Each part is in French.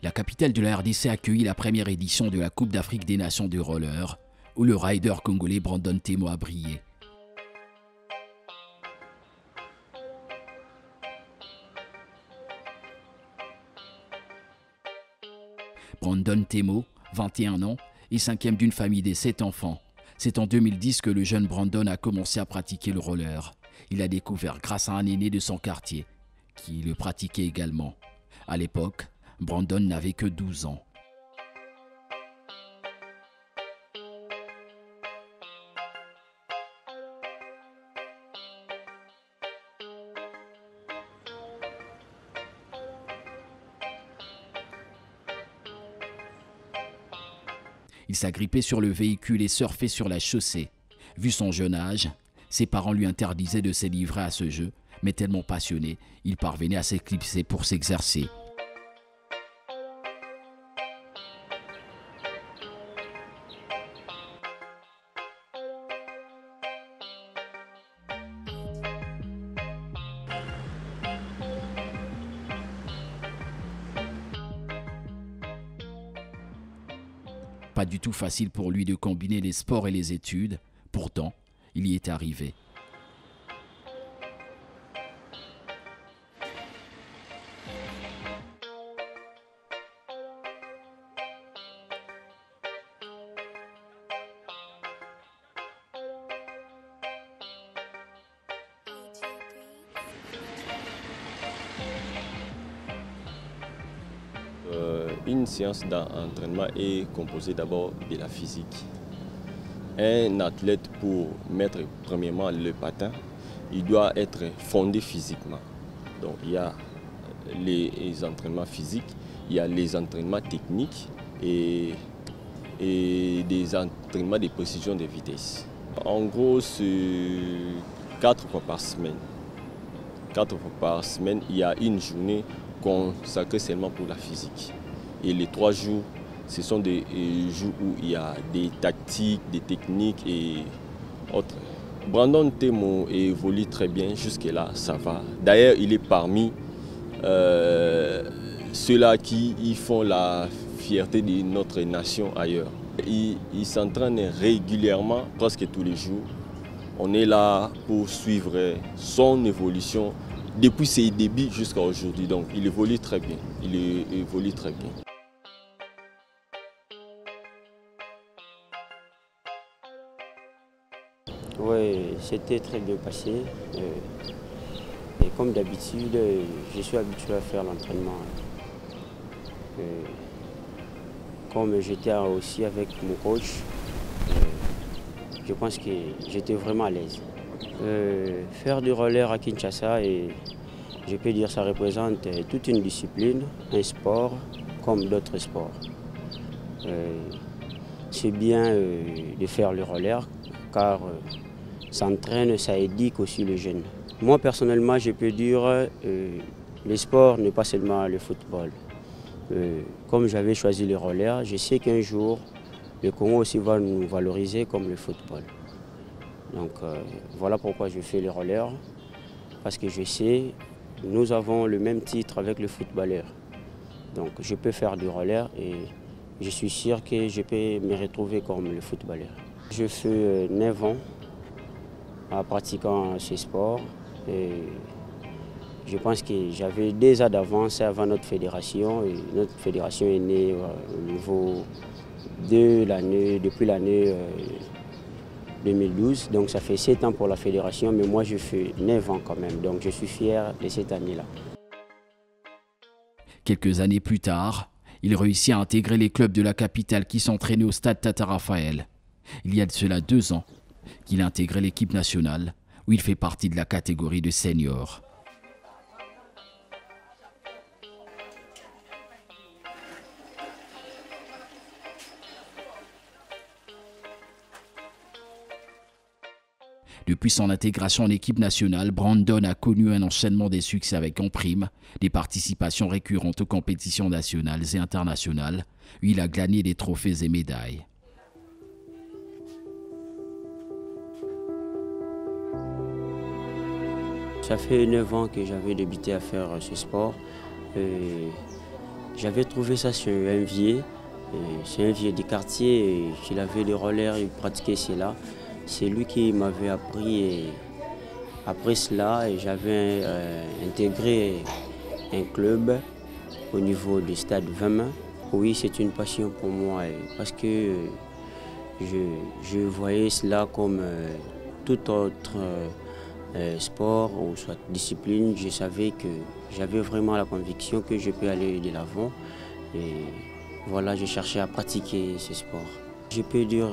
La capitale de la RDC a accueilli la première édition de la Coupe d'Afrique des Nations de roller, où le rider congolais Brandon Temo a brillé. Brandon Temo, 21 ans, est cinquième d'une famille de 7 enfants. C'est en 2010 que le jeune Brandon a commencé à pratiquer le roller. Il l'a découvert grâce à un aîné de son quartier, qui le pratiquait également. À l'époque, Brandon n'avait que 12 ans. Il s'agrippait sur le véhicule et surfait sur la chaussée. Vu son jeune âge, ses parents lui interdisaient de se livrer à ce jeu, mais tellement passionné, il parvenait à s'éclipser pour s'exercer. Pas du tout facile pour lui de combiner les sports et les études, pourtant, il y est arrivé. Une séance d'entraînement est composée d'abord de la physique. Un athlète, pour mettre premièrement le patin, il doit être fondé physiquement. Donc il y a les entraînements physiques, il y a les entraînements techniques et des entraînements de précision de vitesse. En gros, c'est 4 fois par semaine. 4 fois par semaine, il y a une journée consacrée seulement pour la physique. Et les 3 jours, ce sont des jours où il y a des tactiques, des techniques et autres. Brandon Temo évolue très bien, jusque-là, ça va. D'ailleurs, il est parmi ceux-là qui font la fierté de notre nation ailleurs. Il s'entraîne régulièrement, presque tous les jours. On est là pour suivre son évolution depuis ses débuts jusqu'à aujourd'hui. Donc, il évolue très bien. Il évolue très bien. Oui, c'était très bien passé. Et comme d'habitude, je suis habitué à faire l'entraînement. Comme j'étais aussi avec mon coach, je pense que j'étais vraiment à l'aise. Faire du roller à Kinshasa, et je peux dire que ça représente toute une discipline, un sport comme d'autres sports. C'est bien de faire le roller car ça entraîne, ça éduque aussi les jeunes. Moi personnellement, je peux dire le sport n'est pas seulement le football. Comme j'avais choisi le roller, je sais qu'un jour, le Congo aussi va nous valoriser comme le football. Donc voilà pourquoi je fais le roller, parce que je sais, nous avons le même titre avec le footballeur. Donc je peux faire du roller et je suis sûr que je peux me retrouver comme le footballeur. Je fais 9 ans en pratiquant ce sport. Et je pense que j'avais déjà d'avance avant notre fédération. Et notre fédération est née au niveau depuis l'année 2012. Donc ça fait 7 ans pour la fédération, mais moi je fais 9 ans quand même. Donc je suis fier de cette année-là. Quelques années plus tard, il réussit à intégrer les clubs de la capitale qui s'entraînaient au stade Tata Raphaël. Il y a de cela 2 ans qu'il a intégré l'équipe nationale, où il fait partie de la catégorie de seniors. Depuis son intégration en équipe nationale, Brandon a connu un enchaînement des succès avec en prime des participations récurrentes aux compétitions nationales et internationales, où il a glané des trophées et médailles. Ça fait 9 ans que j'avais débuté à faire ce sport. J'avais trouvé ça sur un vieux. C'est un vieux du quartier, il avait des rollers, il pratiquait cela. C'est lui qui m'avait appris. Et après cela, j'avais intégré un club au niveau du stade 20. Oui, c'est une passion pour moi parce que je voyais cela comme tout autre sport ou soit discipline. Je savais que j'avais vraiment la conviction que je peux aller de l'avant. Et voilà, je cherchais à pratiquer ce sport. Je peux dire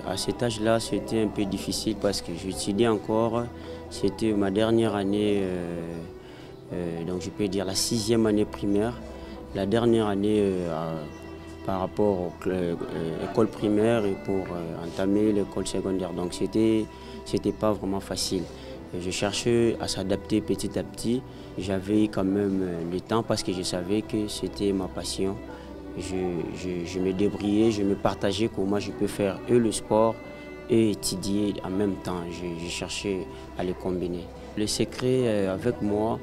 à cet âge-là, c'était un peu difficile parce que j'étudiais encore. C'était ma dernière année, donc je peux dire la 6e année primaire. La dernière année par rapport à l'école primaire et pour entamer l'école secondaire. Donc c'était pas vraiment facile. Je cherchais à s'adapter petit à petit. J'avais quand même le temps parce que je savais que c'était ma passion. Je me débrouillais, je me partageais comment je peux faire et le sport et étudier en même temps. Je cherchais à les combiner. Le secret avec moi,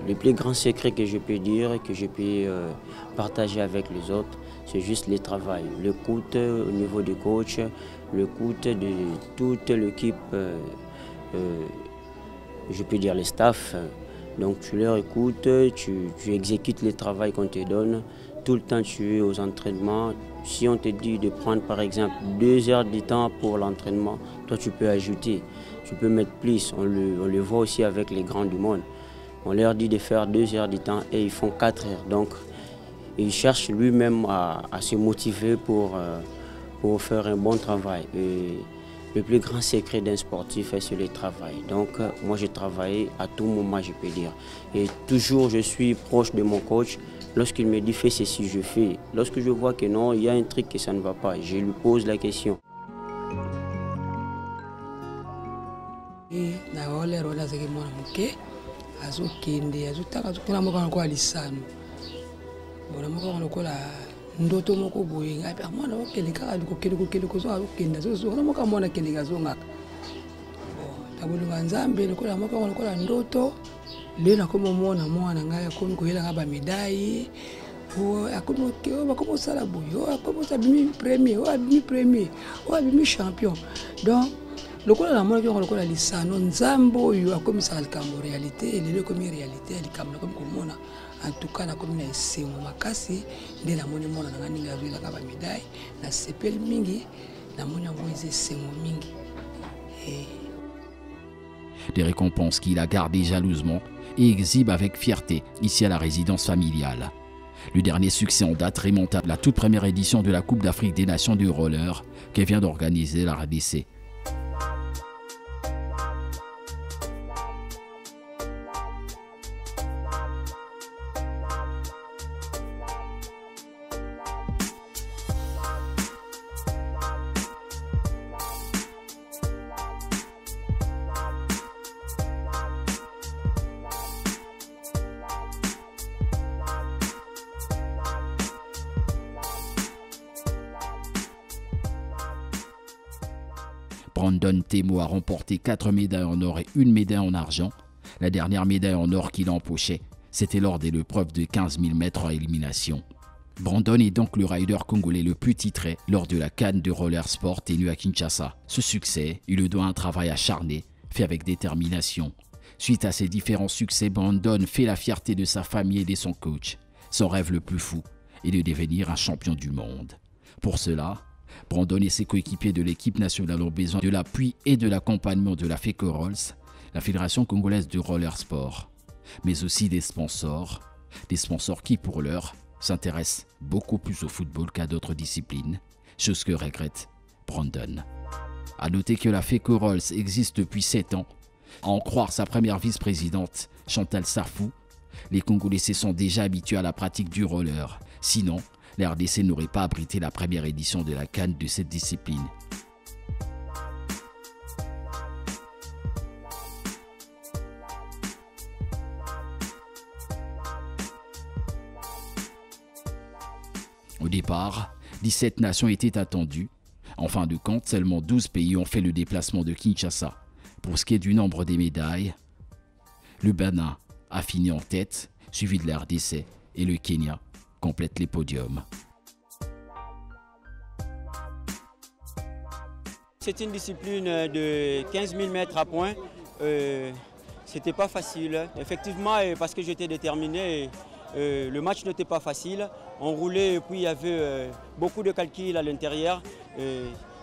le plus grand secret que je peux dire, que je peux partager avec les autres, c'est juste le travail. L'écoute au niveau du coach, l'écoute de toute l'équipe, je peux dire le staff. Donc tu leur écoutes, tu exécutes le travail qu'on te donne. Tout le temps tu es aux entraînements. Si on te dit de prendre par exemple 2 heures de temps pour l'entraînement, toi tu peux ajouter, tu peux mettre plus. On le voit aussi avec les grands du monde. On leur dit de faire 2 heures de temps et ils font 4 heures. Donc il cherche lui-même à se motiver pour faire un bon travail. Et le plus grand secret d'un sportif, c'est le travail. Donc moi je travaille à tout moment, je peux dire. Et toujours je suis proche de mon coach. Lorsqu'il me dit fais ceci, je fais. Lorsque je vois que non, il y a un truc que ça ne va pas, je lui pose la question. Ndoto moko boye ngai pe mwana okende kaka kokende kozwa okende zozonga moko mwana kende kazongaka tabolunga nzambe lokola moko lokola ndoto le na komo mwana ngai akomi koyela nga ba médaille akomi bakomi osala boye akomi abimi premier abimi champion. Donc lokola na mwana kiongo lokola lisano nzambe oyo akomisaka likambo réalité lelo ekomi réalité ya likambo nakomi komona. En tout cas, comme na esengo makasi nde na moni mona na ninga azwela ka ba médaille na sepeli mingi na moni yango esengo mingi. Des récompenses qu'il a gardées jalousement et exhibe avec fierté ici à la résidence familiale. Le dernier succès en date remonte à la toute première édition de la Coupe d'Afrique des Nations de roller que vient d'organiser la RDC. Brandon Temo a remporté 4 médailles en or et 1 médaille en argent. La dernière médaille en or qu'il empochait, c'était lors de l'épreuve de 15 000 mètres à élimination. Brandon est donc le rider congolais le plus titré lors de la CAN de roller sport tenue à Kinshasa. Ce succès, il le doit à un travail acharné, fait avec détermination. Suite à ces différents succès, Brandon fait la fierté de sa famille et de son coach. Son rêve le plus fou est de devenir un champion du monde. Pour cela, Brandon et ses coéquipiers de l'équipe nationale ont besoin de l'appui et de l'accompagnement de la FECOROLS, la Fédération congolaise de roller sport, mais aussi des sponsors qui pour l'heure s'intéressent beaucoup plus au football qu'à d'autres disciplines, chose que regrette Brandon. A noter que la FECOROLS existe depuis 7 ans. À en croire sa première vice-présidente, Chantal Sarfou, les Congolais se sont déjà habitués à la pratique du roller. Sinon, la RDC n'aurait pas abrité la première édition de la CAN de cette discipline. Au départ, 17 nations étaient attendues. En fin de compte, seulement 12 pays ont fait le déplacement de Kinshasa. Pour ce qui est du nombre des médailles, le Bénin a fini en tête, suivi de la RDC et le Kenya complètent les podiums. C'est une discipline de 15 000 mètres à points. C'était pas facile. Effectivement, parce que j'étais déterminé, le match n'était pas facile. On roulait et puis il y avait beaucoup de calculs à l'intérieur.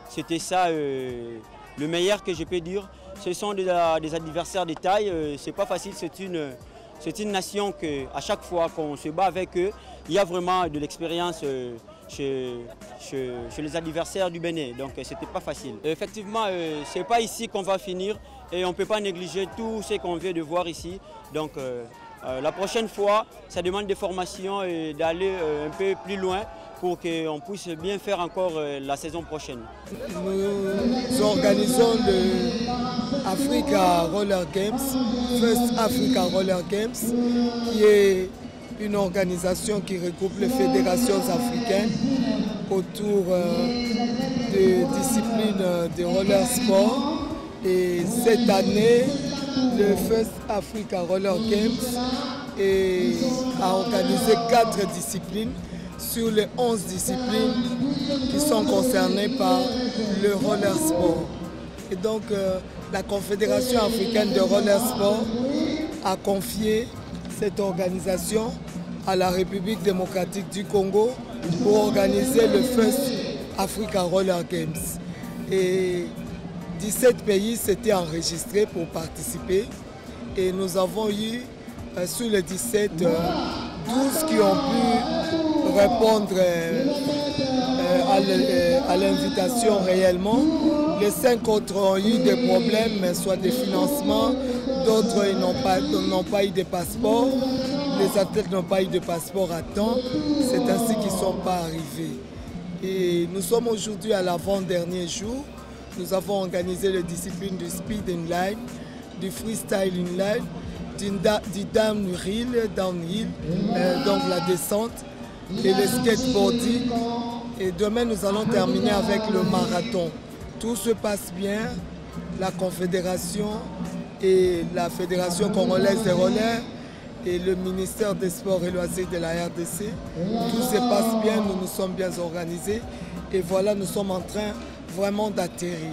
C'était ça le meilleur que je peux dire. Ce sont des adversaires de taille. C'est pas facile. C'est une nation qu'à chaque fois qu'on se bat avec eux, il y a vraiment de l'expérience chez les adversaires du Bénin. Donc c'était pas facile. Effectivement, c'est pas ici qu'on va finir et on ne peut pas négliger tout ce qu'on vient de voir ici. Donc la prochaine fois, ça demande des formations et d'aller un peu plus loin pour qu'on puisse bien faire encore la saison prochaine. Nous organisons le Africa Roller Games, First Africa Roller Games, qui est une organisation qui regroupe les fédérations africaines autour de disciplines de roller sport. Et cette année, le First Africa Roller Games a organisé 4 disciplines sur les 11 disciplines qui sont concernées par le roller sport. Et donc la Confédération africaine de roller sport a confié cette organisation à la République démocratique du Congo pour organiser le First Africa Roller Games. Et 17 pays s'étaient enregistrés pour participer et nous avons eu sur les 17, 12 qui ont pu répondre à l'invitation réellement. Les 5 autres ont eu des problèmes, soit de financement, d'autres n'ont pas eu de passeport. Les athlètes n'ont pas eu de passeport à temps, c'est ainsi qu'ils ne sont pas arrivés. Et nous sommes aujourd'hui à l'avant-dernier jour. Nous avons organisé les disciplines du speed inline, du freestyle inline, du downhill, donc la descente, et le skateboarding. Et demain, nous allons terminer avec le marathon. Tout se passe bien. La Confédération et la Fédération congolaise des rollers et le ministère des Sports et Loisirs de la RDC. Tout se passe bien, nous nous sommes bien organisés et voilà, nous sommes en train vraiment d'atterrir.